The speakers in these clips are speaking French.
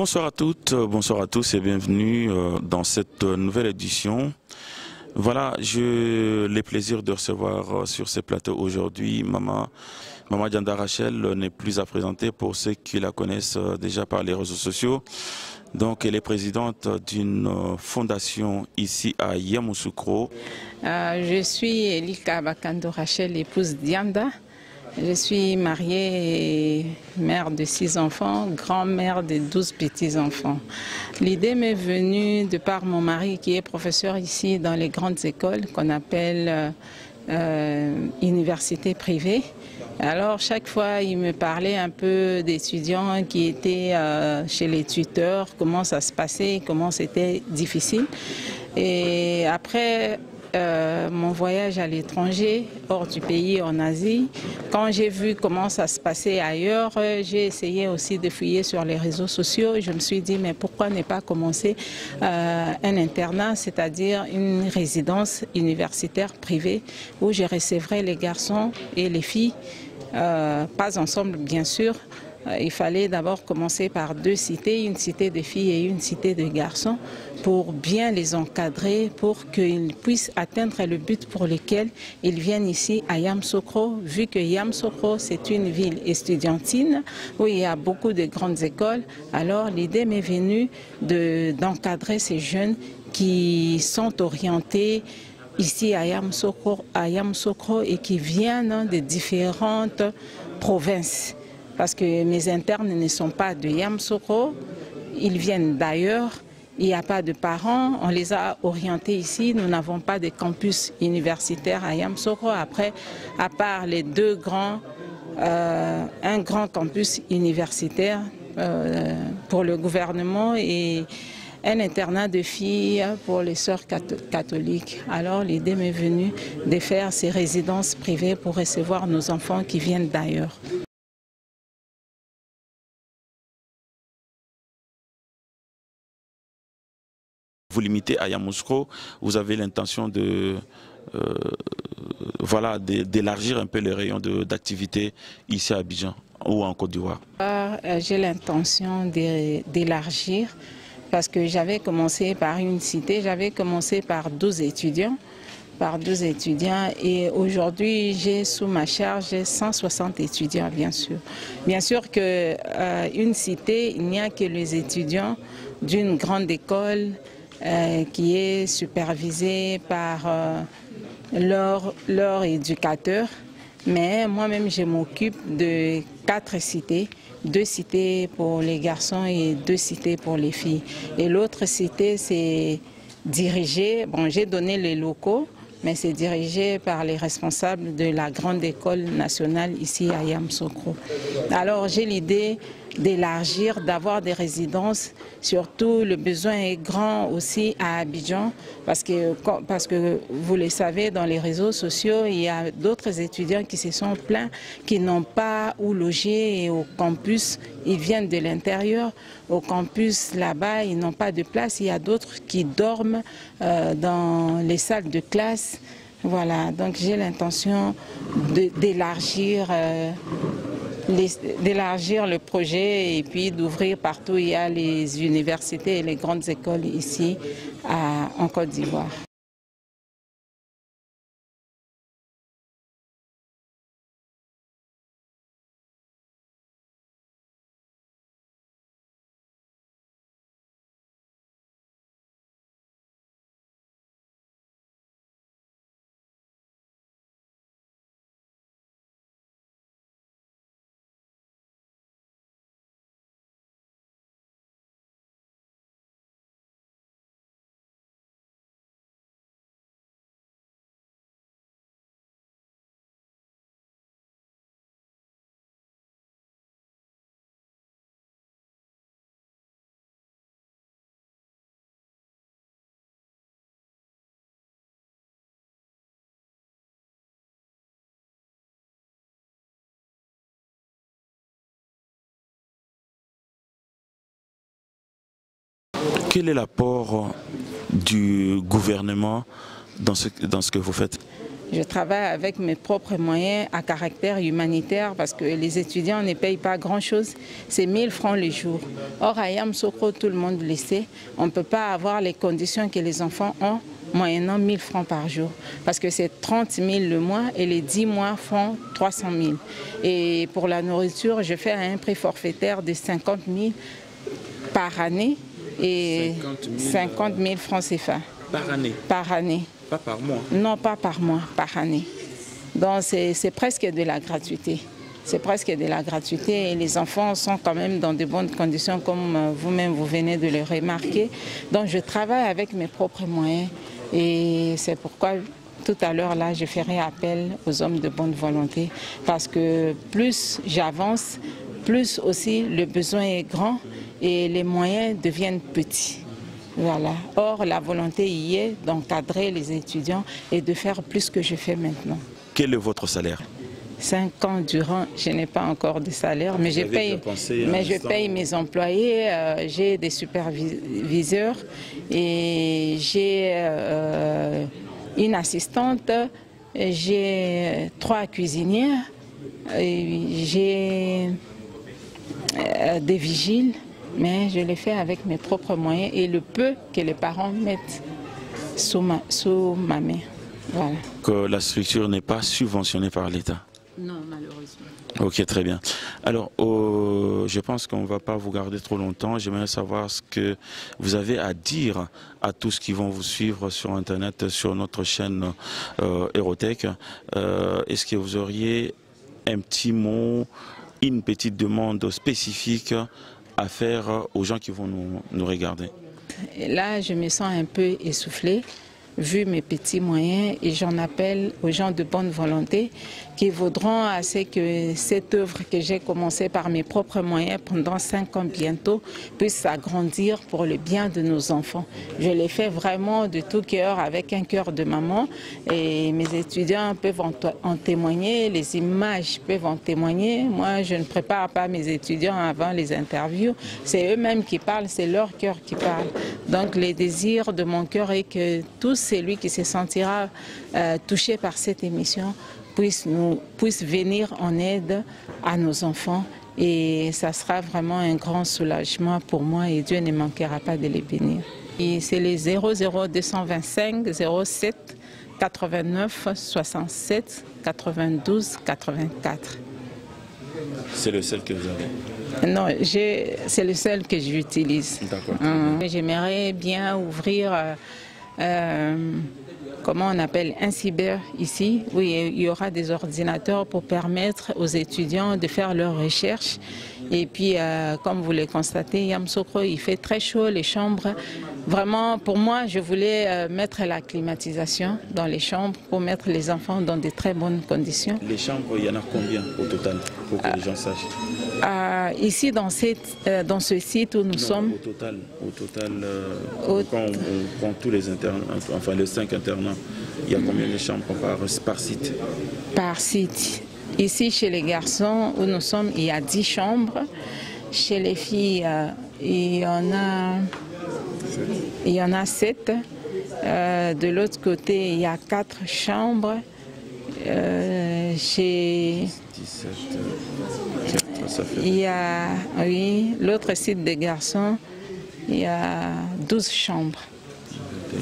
Bonsoir à toutes, bonsoir à tous et bienvenue dans cette nouvelle édition. Voilà, j'ai le plaisir de recevoir sur ce plateau aujourd'hui Maman Dianda Rachel n'est plus à présenter pour ceux qui la connaissent déjà par les réseaux sociaux. Donc elle est présidente d'une fondation ici à Yamoussoukro. Je suis Elika Bakando Rachel, épouse Dianda. Je suis mariée et mère de 6 enfants, grand-mère de 12 petits-enfants. L'idée m'est venue de par mon mari qui est professeur ici dans les grandes écoles qu'on appelle universités privées. Alors chaque fois, il me parlait un peu d'étudiants qui étaient chez les tuteurs, comment ça se passait, comment c'était difficile. Et après mon voyage à l'étranger, hors du pays, en Asie, quand j'ai vu comment ça se passait ailleurs, j'ai essayé aussi de fouiller sur les réseaux sociaux. Je me suis dit, mais pourquoi ne pas commencer un internat, c'est-à-dire une résidence universitaire privée où je recevrai les garçons et les filles, pas ensemble bien sûr. Il fallait d'abord commencer par 2 cités, une cité de filles et une cité de garçons, pour bien les encadrer, pour qu'ils puissent atteindre le but pour lequel ils viennent ici à Yamoussoukro, vu que Yamoussoukro c'est une ville estudiantine où il y a beaucoup de grandes écoles. Alors l'idée m'est venue d'encadrer ces jeunes qui sont orientés ici à Yamoussoukro et qui viennent de différentes provinces. Parce que mes internes ne sont pas de Yamoussoukro, ils viennent d'ailleurs, il n'y a pas de parents, on les a orientés ici, nous n'avons pas de campus universitaire à Yamoussoukro. Après, à part les 2 grands, un grand campus universitaire pour le gouvernement et un internat de filles pour les sœurs catholiques. Alors l'idée m'est venue de faire ces résidences privées pour recevoir nos enfants qui viennent d'ailleurs. Vous limitez à Yamoussoukro, vous avez l'intention d'élargir un peu les rayons d'activité ici à Abidjan ou en Côte d'Ivoire. J'ai l'intention d'élargir parce que j'avais commencé par une cité, j'avais commencé par 12 étudiants. Et aujourd'hui j'ai sous ma charge 160 étudiants bien sûr. Bien sûr qu'une cité, il n'y a que les étudiants d'une grande école qui est supervisée par leur éducateur. Mais moi-même je m'occupe de 4 cités. 2 cités pour les garçons et 2 cités pour les filles. Et l'autre cité c'est dirigé, bon j'ai donné les locaux, mais c'est dirigé par les responsables de la grande école nationale ici à Yamoussoukro. Alors j'ai l'idée d'élargir, d'avoir des résidences, surtout le besoin est grand aussi à Abidjan, parce que vous le savez, dans les réseaux sociaux, il y a d'autres étudiants qui se sont plaints, qui n'ont pas où loger et au campus, ils viennent de l'intérieur, au campus là-bas, ils n'ont pas de place, il y a d'autres qui dorment dans les salles de classe. Voilà, donc j'ai l'intention d'élargir le projet et puis d'ouvrir partout où il y a les universités et les grandes écoles ici en Côte d'Ivoire. Quel est l'apport du gouvernement dans ce que vous faites? Je travaille avec mes propres moyens à caractère humanitaire parce que les étudiants ne payent pas grand-chose. C'est 1000 francs le jour. Or, à Yamoussoukro, tout le monde le sait, on ne peut pas avoir les conditions que les enfants ont moyennant 1000 francs par jour. Parce que c'est 30 000 le mois et les 10 mois font 300 000. Et pour la nourriture, je fais un prix forfaitaire de 50 000 par année et 50 000 francs CFA. Par année? Par année. Pas par mois? Non, pas par mois, par année. Donc c'est presque de la gratuité. C'est presque de la gratuité et les enfants sont quand même dans de bonnes conditions comme vous-même vous venez de le remarquer. Donc je travaille avec mes propres moyens et c'est pourquoi tout à l'heure là je ferai appel aux hommes de bonne volonté parce que plus j'avance, plus aussi le besoin est grand et les moyens deviennent petits. Voilà. Or, la volonté y est d'encadrer les étudiants et de faire plus que je fais maintenant. Quel est votre salaire? 5 ans durant, je n'ai pas encore de salaire, mais je paye mes employés, j'ai des superviseurs et j'ai une assistante, j'ai 3 cuisinières, j'ai des vigiles. Mais je l'ai fait avec mes propres moyens et le peu que les parents mettent sous ma main. Voilà. Que la structure n'est pas subventionnée par l'État? Non, malheureusement. Ok, très bien. Alors, je pense qu'on ne va pas vous garder trop longtemps. J'aimerais savoir ce que vous avez à dire à tous qui vont vous suivre sur Internet, sur notre chaîne Hérotech. Est-ce que vous auriez un petit mot, une petite demande spécifique à faire aux gens qui vont nous regarder? Et là, je me sens un peu essoufflée, vu mes petits moyens, et j'en appelle aux gens de bonne volonté qui voudront assez que cette œuvre que j'ai commencée par mes propres moyens pendant 5 ans bientôt puisse s'agrandir pour le bien de nos enfants. Je l'ai fait vraiment de tout cœur, avec un cœur de maman, et mes étudiants peuvent en témoigner, les images peuvent en témoigner. Moi, je ne prépare pas mes étudiants avant les interviews, c'est eux-mêmes qui parlent, c'est leur cœur qui parle. Donc, le désir de mon cœur est que tout celui qui se sentira touché par cette émission puisse venir en aide à nos enfants et ça sera vraiment un grand soulagement pour moi et Dieu ne manquera pas de les bénir. C'est les 00225 07 89 67 92 84. C'est le seul que vous avez? Non, c'est le seul que j'utilise. D'accord. J'aimerais bien ouvrir comment on appelle, un cyber ici, où il y aura des ordinateurs pour permettre aux étudiants de faire leurs recherches. Et puis, comme vous le constatez, Yamoussoukro, il fait très chaud, les chambres. Vraiment, pour moi, je voulais mettre la climatisation dans les chambres pour mettre les enfants dans de très bonnes conditions. Les chambres, il y en a combien au total, pour que les gens sachent? Ici, dans ce site où nous sommes... Au total quand on prend tous les internats, enfin les 5 internats, il y a combien de chambres par site? Par site. Ici, chez les garçons où nous sommes, il y a 10 chambres. Chez les filles, il y en a 7. De l'autre côté, il y a 4 chambres. Chez... 17, ça fait... Il y a, oui, l'autre site des garçons, il y a 12 chambres.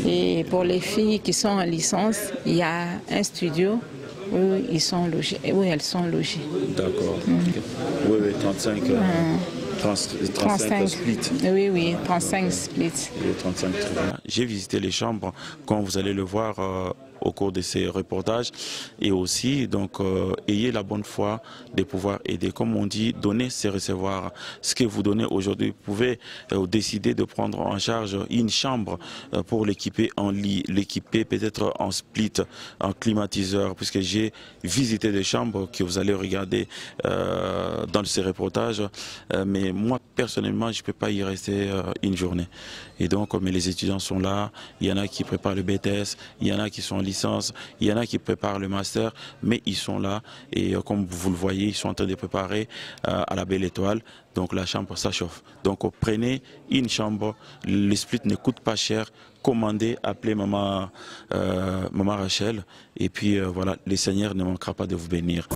Et pour les filles qui sont en licence, il y a un studio où elles sont logées. D'accord. Oui, 35. 35 splits. Oui, 35 splits. J'ai visité les chambres, comme vous allez le voir au cours de ces reportages, et aussi donc ayez la bonne foi de pouvoir aider. Comme on dit, donner c'est recevoir. Ce que vous donnez aujourd'hui, vous pouvez décider de prendre en charge une chambre pour l'équiper en lit, l'équiper peut-être en split, en climatiseur, puisque j'ai visité des chambres que vous allez regarder dans ces reportages, mais moi personnellement je ne peux pas y rester une journée. Et donc, mais les étudiants sont là, il y en a qui préparent le BTS, il y en a qui sont en licence, licence, il y en a qui préparent le master, mais ils sont là et comme vous le voyez, ils sont en train de préparer à la Belle Étoile. Donc la chambre, ça chauffe. Donc prenez une chambre, le split ne coûte pas cher, commandez, appelez maman Rachel et puis voilà, le Seigneur ne manquera pas de vous bénir.